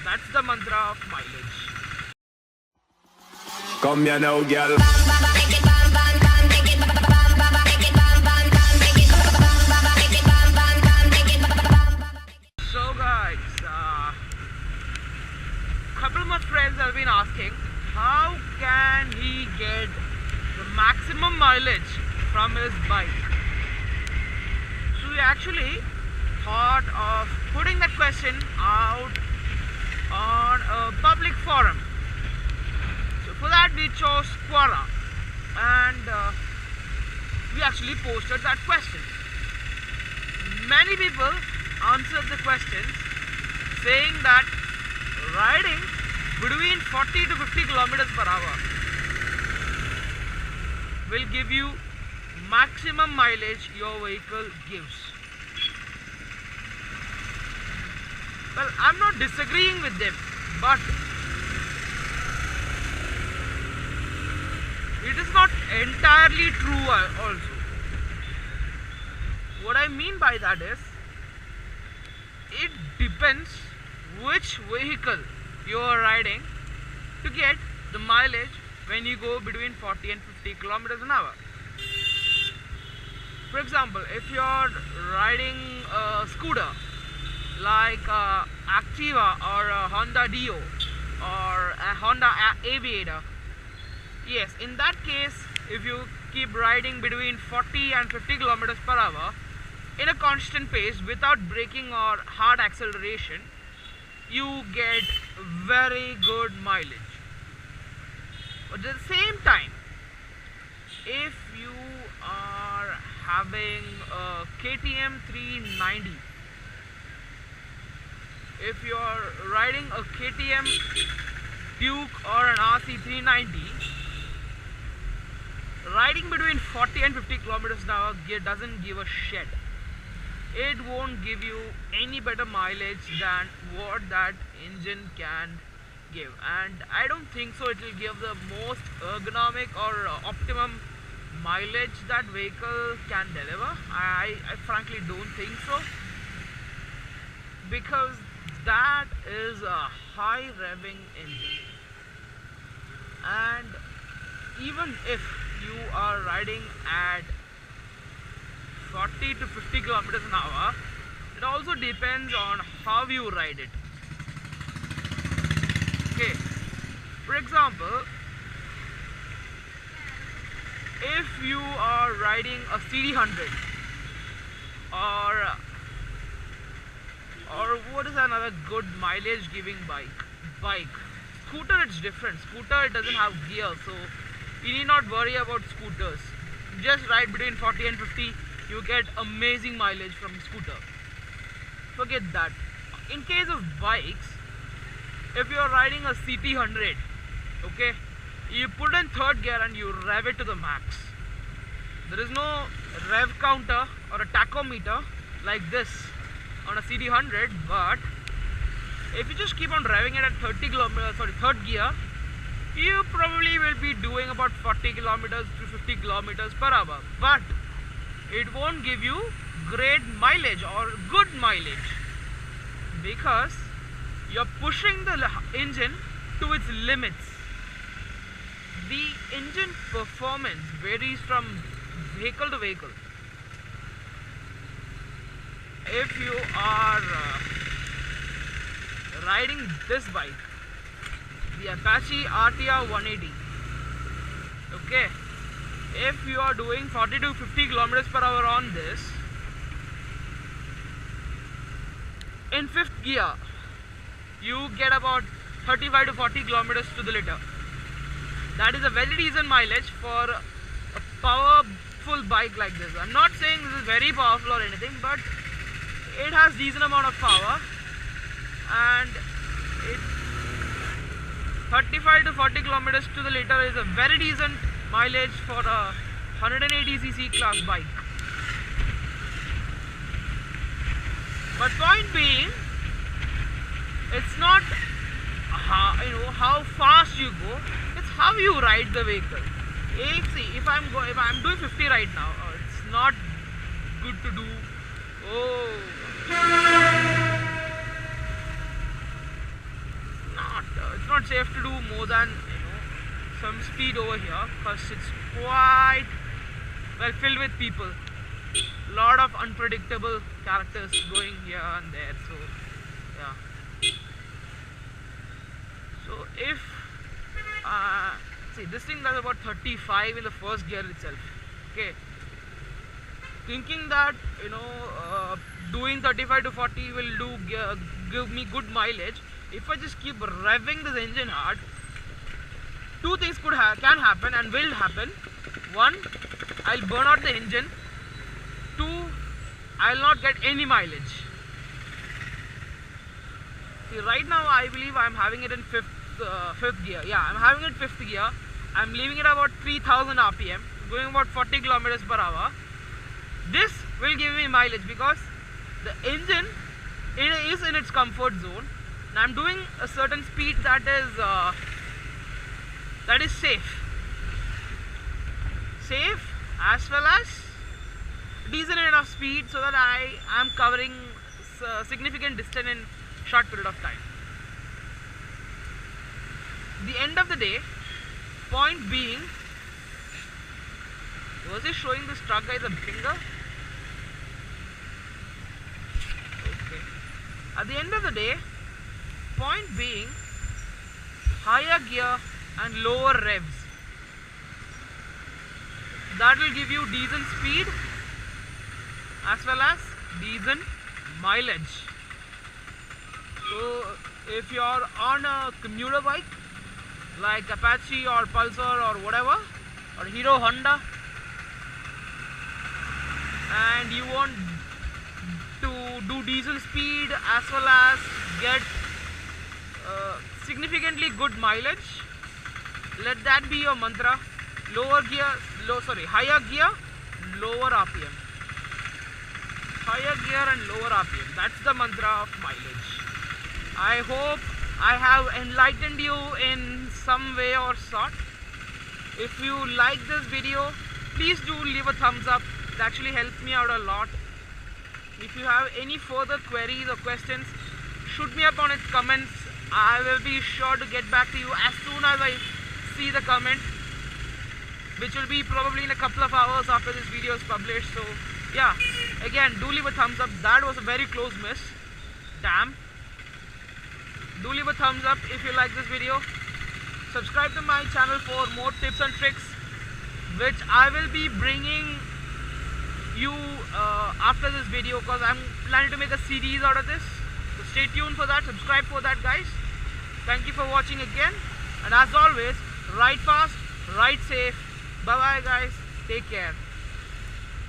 That's the mantra of mileage. Come here now, girl. So guys, couple of my friends have been asking how can he get the maximum mileage from his bike. So we actually thought of putting that question out on a public forum. So for that we chose Quora, and we actually posted that question. Many people answered the questions saying that riding between 40 to 50 kilometers per hour will give you maximum mileage your vehicle gives. Well, I'm not disagreeing with them, but it is not entirely true also. What I mean by that is, it depends which vehicle you are riding to get the mileage when you go between 40 and 50 kilometers an hour. For example, if you are riding a scooter like Activa or a Honda Dio or a Honda Aviator, yes, in that case, if you keep riding between 40 and 50 kilometers per hour in a constant pace without braking or hard acceleration, you get very good mileage. But at the same time, if you are having a KTM 390, if you are riding a KTM Duke or an RC 390, riding between 40 and 50 kilometers an hour doesn't give a shit. It won't give you any better mileage than what that engine can give, and I don't think so it will give the most ergonomic or optimum mileage that vehicle can deliver. I frankly don't think so, because that is a high revving engine, and even if you are riding at 40 to 50 kilometers an hour, it also depends on how you ride it. Okay, for example, if you are riding a CD100 or what is another good mileage giving bike, scooter, it's different. Scooter, it doesn't have gear, so you need not worry about scooters. Just ride between 40 and 50, you get amazing mileage from scooter. Forget that. In case of bikes, if you are riding a CT100, okay, you put in third gear and you rev it to the max. There is no rev counter or a tachometer like this on a CT100, but if you just keep on revving it at third gear, you probably will be doing about 40 kilometers to 50 kilometers per hour, but it won't give you great mileage or good mileage, because you're pushing the engine to its limits. The engine performance varies from vehicle to vehicle. If you are riding this bike, the Apache RTR 180, okay, if you are doing 40 to 50 kilometers per hour on this, in fifth gear, you get about 35 to 40 kilometers to the liter. That is a very decent mileage for a powerful bike like this. I'm not saying this is very powerful or anything, but it has decent amount of power, and 35 to 40 kilometers to the liter is a very decent mileage for a 180cc class bike. But point being, it's not how fast you go, it's how you ride the vehicle. See, if I'm doing 50 right now, it's not good to do. not safe to do more than some speed over here, because it's quite well filled with people. Lot of unpredictable characters going here and there. So yeah. So if see, this thing does about 35 in the first gear itself. Okay. Thinking that doing 35 to 40 will give me good mileage. If I just keep revving this engine hard, two things can happen and will happen. One, I'll burn out the engine. Two, I'll not get any mileage. See, right now I believe I'm having it in fifth gear. Yeah, I'm having it fifth gear. I'm leaving it about 3000 RPM, going about 40 kilometers per hour. This will give me mileage because the engine is in its comfort zone, and I'm doing a certain speed that is safe as well as decent enough speed so that I am covering significant distance in short period of time. The end of the day, point being, was he showing this truck guy the finger? Okay. At the end of the day, point being, higher gear and lower revs. That will give you decent speed as well as decent mileage. So if you are on a commuter bike like Apache or Pulsar or whatever, or Hero Honda, and you want to do decent speed as well as get significantly good mileage, let that be your mantra. Higher gear, lower RPM. Higher gear and lower RPM. That's the mantra of mileage. I hope I have enlightened you in some way or sort. If you like this video, please do leave a thumbs up. It actually helps me out a lot. If you have any further queries or questions, shoot me up on its comments. I will be sure to get back to you as soon as I see the comment, which will be probably in a couple of hours after this video is published. So yeah, again, do leave a thumbs up. That was a very close miss. Damn. Do leave a thumbs up if you like this video. Subscribe to my channel for more tips and tricks, which I will be bringing you after this video, because I'm planning to make a series out of this. So stay tuned for that. Subscribe for that, guys. Thank you for watching again, and as always, ride fast, ride safe. Bye bye, guys. Take care.